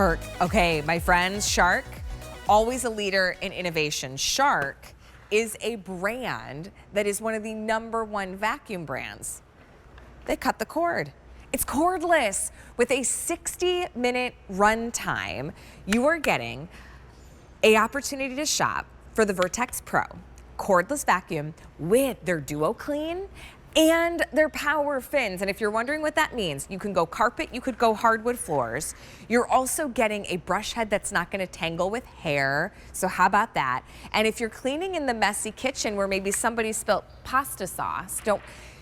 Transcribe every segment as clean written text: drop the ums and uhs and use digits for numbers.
Shark. Okay, my friends, Shark, always a leader in innovation. Shark is a brand that is one of the #1 vacuum brands. They cut the cord. It's cordless. With a 60-minute run time, you are getting an opportunity to shop for the VertexPro Cordless vacuum with their DuoClean and their PowerFins. And if you're wondering what that means, you can go carpet, you could go hardwood floors. You're also getting a brush head that's not gonna tangle with hair. So how about that? And if you're cleaning in the messy kitchen where maybe somebody spilt pasta sauce,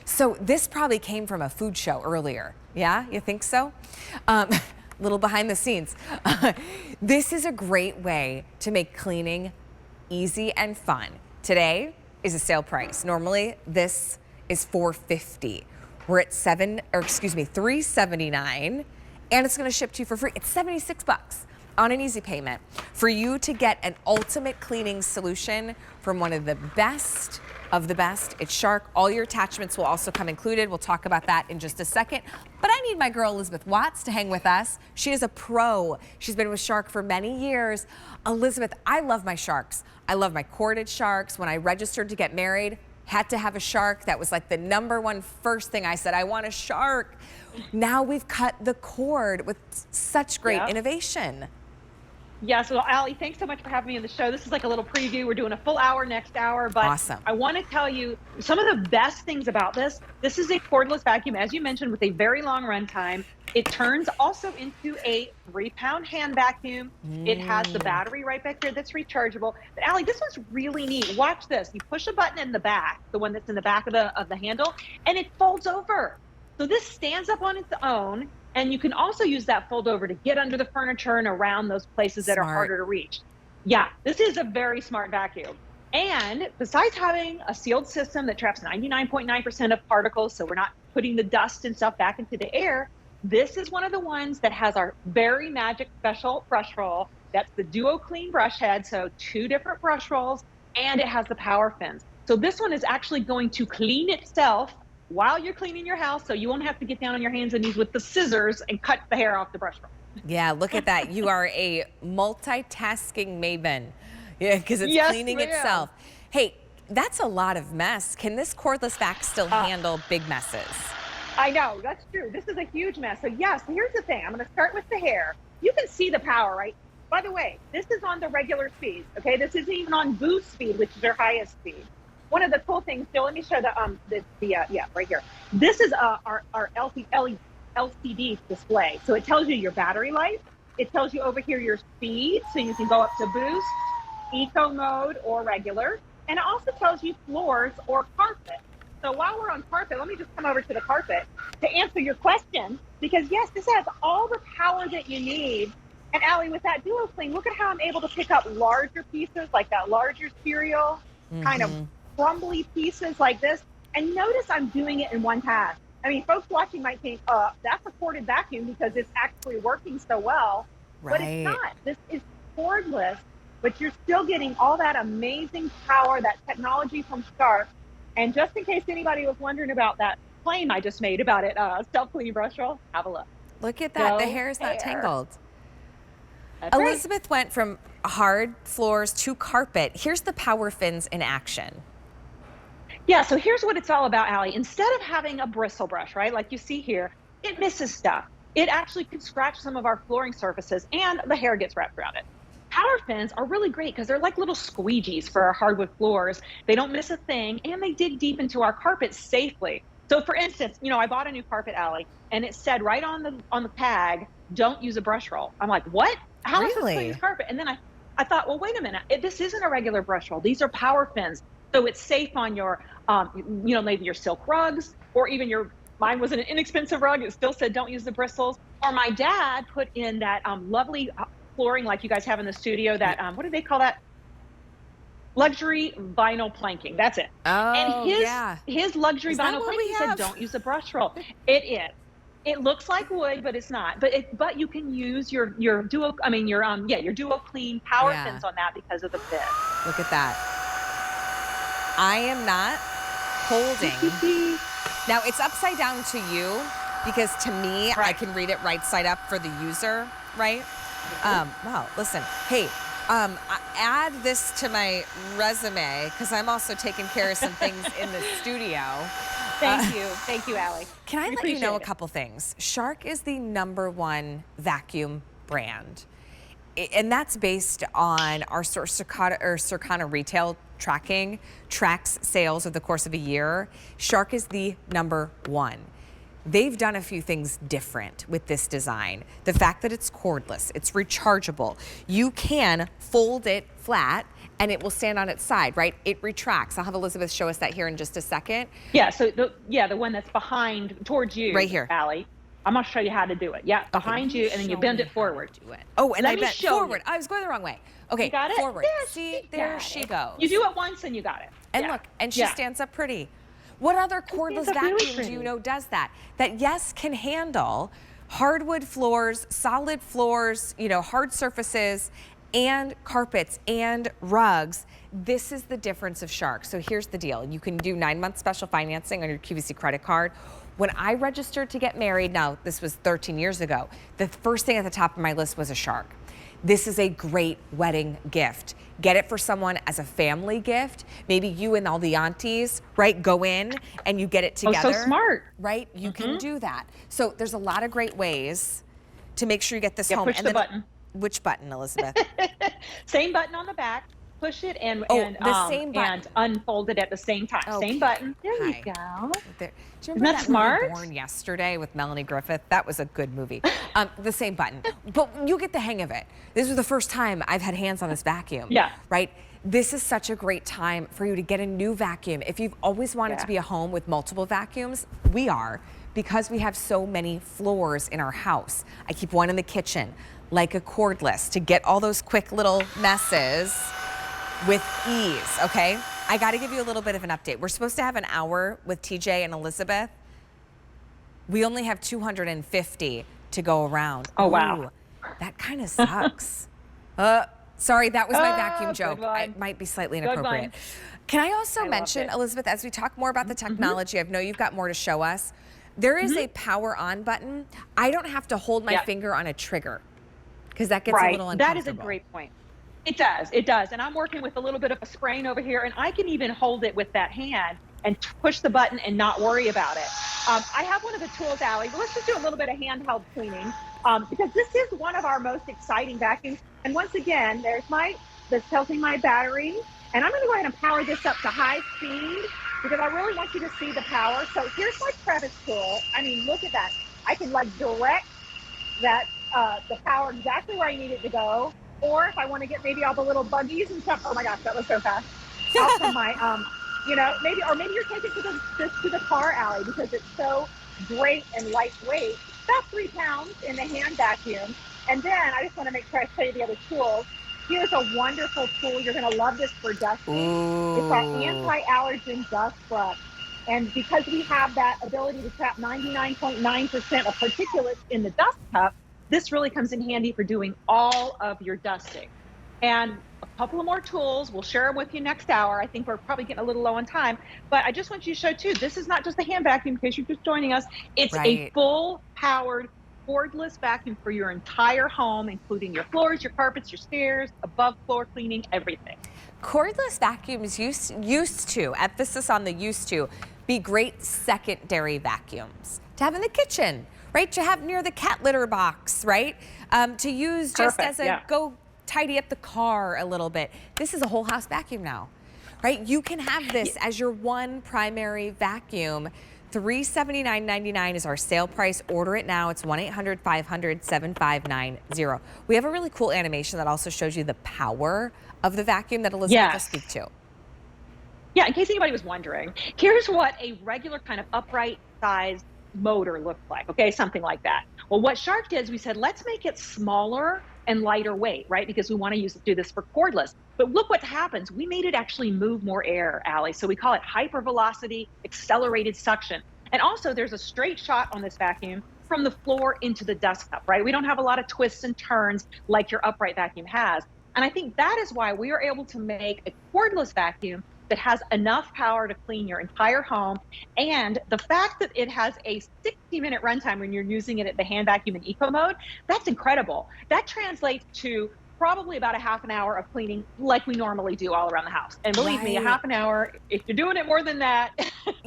so this probably came from a food show earlier. Yeah, you think so? Little behind the scenes. This is a great way to make cleaning easy and fun. Today is a sale price. Normally this is $450. We're at $379, and it's gonna ship to you for free. It's 76 bucks on an easy payment for you to get an ultimate cleaning solution from one of the best of the best. It's Shark. All your attachments will also come included. We'll talk about that in just a second. But I need my girl Elizabeth Watts to hang with us. She is a pro. She's been with Shark for many years. Elizabeth, I love my Sharks. I love my corded Sharks. When I registered to get married, had to have a Shark. That was like the #1 first thing I said, I want a Shark. Now we've cut the cord with such great innovation. Yeah, so Allie, thanks so much for having me on the show. This is like a little preview. We're doing a full hour next hour, but awesome. I want to tell you some of the best things about this. This is a cordless vacuum, as you mentioned, with a very long run time. It turns also into a 3-pound hand vacuum. It has the battery right back there that's rechargeable. But Allie, this one's really neat. Watch this. You push a button in the back, the one that's in the back of the handle, and it folds over. So this stands up on its own. And you can also use that fold over to get under the furniture and around those places that are harder to reach. Yeah, this is a very smart vacuum. And besides having a sealed system that traps 99.9% of particles, so we're not putting the dust and stuff back into the air, this is one of the ones that has our very magic special brush roll. That's the DuoClean brush head, so 2 different brush rolls, and it has the PowerFins. So this one is actually going to clean itself while you're cleaning your house, so you won't have to get down on your hands and knees with the scissors and cut the hair off the brush roll. Yeah, look at that. You are a multitasking maven. Yeah, because it's cleaning itself. Hey, that's a lot of mess. Can this cordless vac still handle big messes? I know, that's true. This is a huge mess. So yes, here's the thing. I'm gonna start with the hair. You can see the power, right? By the way, this is on the regular speed, okay? This isn't even on boost speed, which is their highest speed. One of the cool things, Jill, let me show yeah, right here. This is our LCD display. So it tells you your battery life. It tells you over here your speed, so you can go up to boost, eco mode, or regular. And it also tells you floors or carpet. So while we're on carpet, let me just come over to the carpet to answer your question, because yes, this has all the power that you need. And Allie, with that DuoClean, look at how I'm able to pick up larger pieces, like that larger cereal, kind of crumbly pieces like this. And notice I'm doing it in one pass. I mean, folks watching might think, that's a corded vacuum because it's actually working so well, but it's not. This is cordless, but you're still getting all that amazing power, that technology from Shark. And just in case anybody was wondering about that claim I just made about it, self-cleaning brush roll, have a look. Look at that, the hair is not tangled. That's Elizabeth went from hard floors to carpet. Here's the PowerFins in action. Yeah, so here's what it's all about, Allie. Instead of having a bristle brush, right, like you see here, it misses stuff. It actually can scratch some of our flooring surfaces and the hair gets wrapped around it. PowerFins are really great because they're like little squeegees for our hardwood floors. They don't miss a thing, and they dig deep into our carpet safely. So for instance, you know, I bought a new carpet, Allie, and it said right on the tag, don't use a brush roll. I'm like, what? How am I supposed to clean this carpet? And then I thought, well, wait a minute. This isn't a regular brush roll. These are PowerFins. So it's safe on your, you know, maybe your silk rugs, or even mine was an inexpensive rug. It still said don't use the bristles. Or my dad put in that lovely flooring like you guys have in the studio, that, what do they call that? Luxury vinyl planking. That's it. Oh, and his luxury vinyl planking said don't use a brush roll. It is. It looks like wood, but it's not. But you can use your DuoClean PowerFins on that because of the fit. Look at that. I am not holding. Now it's upside down to you because to me, I can read it right side up for the user, right? Wow, listen, hey, add this to my resume because I'm also taking care of some things in the studio. Thank you, Allie. Can I We let you know a appreciate it. couple things? Shark is the #1 vacuum brand. And that's based on our Circana retail tracking, tracks sales over the course of a year. Shark is the #1. They've done a few things different with this design. The fact that it's cordless, it's rechargeable. You can fold it flat and it will stand on its side, right? It retracts. I'll have Elizabeth show us that here in just a second. Yeah, so the one that's behind towards you, Right here. Allie. I'm gonna show you how to do it. Yeah, behind you, and then you bend it forward. Oh, and Let I me bent show forward. you. I was going the wrong way. Okay, You got it? forward. There See, she there got she it. goes. You do it once and you got it. And Yeah. look, and she Yeah. stands up pretty. What other cordless up really vacuum do pretty. you know does that? That yes, can handle hardwood floors, solid floors, you know, hard surfaces, and carpets and rugs. This is the difference of Shark. So here's the deal. You can do 9-month special financing on your QVC credit card. When I registered to get married, now this was 13 years ago, the first thing at the top of my list was a Shark. This is a great wedding gift. Get it for someone as a family gift. Maybe you and all the aunties, right, go in and you get it together. Oh, so smart. Right? You can do that. So there's a lot of great ways to make sure you get this home. Push the button. Which button, Elizabeth? Same button on the back. Push it and same button. and unfold it at the same time. Okay. Same button. There Hi. you go. There. Do you Isn't remember that that smart? movie Born Yesterday with Melanie Griffith? That was a good movie. The same button. But you get the hang of it. This was the first time I've had hands on this vacuum. Yeah. Right? This is such a great time for you to get a new vacuum. If you've always wanted to be a home with multiple vacuums, we are, because we have so many floors in our house. I keep one in the kitchen, like a cordless, to get all those quick little messes with ease, okay? I gotta give you a little bit of an update. We're supposed to have an hour with TJ and Elizabeth. We only have 250 to go around. Oh, wow. Ooh, that kind of sucks. Sorry, that was my vacuum good joke. one. It might be slightly Good inappropriate. one. Can I also loved mention, it. Elizabeth, as we talk more about the technology, I know you've got more to show us. There is a power on button. I don't have to hold my finger on a trigger because that gets a little uncomfortable. That is a great point. It does. And I'm working with a little bit of a sprain over here, and I can even hold it with that hand and push the button and not worry about it. I have one of the tools, Allie, but let's just do a little bit of handheld cleaning because this is one of our most exciting vacuums. And once again, this tells me my battery, and I'm going to go ahead and power this up to high speed because I really want you to see the power. So here's my crevice tool. I mean, look at that. I can like direct that the power exactly where I need it to go. Or if I want to get maybe all the little buggies and stuff. Oh my gosh, that was so fast. Out from my, maybe you're taking to the car, Allie, because it's so great and lightweight. About 3 pounds in the hand vacuum. And then I just want to make sure I show you the other tools. Here's a wonderful tool. You're going to love this for dusting. It's our anti-allergen dust brush. And because we have that ability to trap 99.9% of particulates in the dust cup, this really comes in handy for doing all of your dusting. And a couple of more tools, we'll share them with you next hour. I think we're probably getting a little low on time, but I just want you to show too, this is not just a hand vacuum in case you're just joining us. It's a full powered cordless vacuum for your entire home, including your floors, your carpets, your stairs, above floor cleaning, everything. Cordless vacuums used to, emphasis on the used to, be great secondary vacuums to have in the kitchen, right? To have near the cat litter box, right? To use just as a go tidy up the car a little bit. This is a whole house vacuum now, right? You can have this as your one primary vacuum. $379.99 is our sale price. Order it now. It's 1-800-500-7590. We have a really cool animation that also shows you the power of the vacuum that Elizabeth will speak to. Yeah, in case anybody was wondering, here's what a regular kind of upright sized motor looks like, okay? Something like that. Well, what Shark did is we said, let's make it smaller and lighter weight, right? Because we want to do this for cordless. But look what happens. We made it actually move more air, Allie. So we call it hypervelocity accelerated suction. And also there's a straight shot on this vacuum from the floor into the dust cup, right? We don't have a lot of twists and turns like your upright vacuum has. And I think that is why we are able to make a cordless vacuum that has enough power to clean your entire home. And the fact that it has a 60-minute runtime when you're using it at the hand vacuum in eco mode, that's incredible. That translates to probably about a half an hour of cleaning like we normally do all around the house. And believe me, a half an hour, if you're doing it more than that,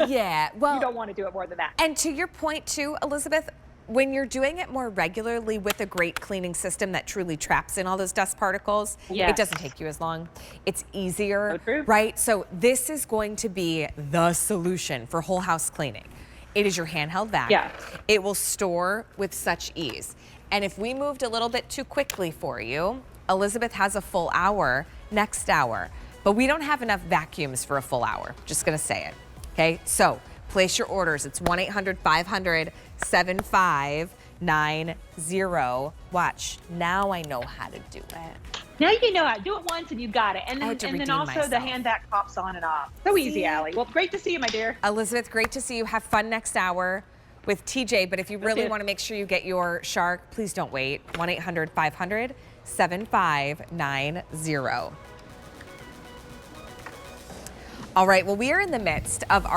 yeah, well, you don't want to do it more than that. And to your point too, Elizabeth, when you're doing it more regularly with a great cleaning system that truly traps in all those dust particles, Yes. it doesn't take you as long. It's easier, So true. right? So this is going to be the solution for whole house cleaning. It is your handheld vac. Yeah. It will store with such ease. And if we moved a little bit too quickly for you, Elizabeth has a full hour next hour, but we don't have enough vacuums for a full hour. Just gonna say it, okay? So place your orders. It's 1-800-500-7590. Watch, now I know how to do it. Now you know how to do it once and you got it. And I then, had to and then redeem also myself. the hand vac pops on and off. So easy, Allie. Well, great to see you, my dear. Elizabeth, great to see you. Have fun next hour with TJ, but if you really it. want to make sure you get your Shark, please don't wait. 1-800-500-7590. All right, well, we are in the midst of our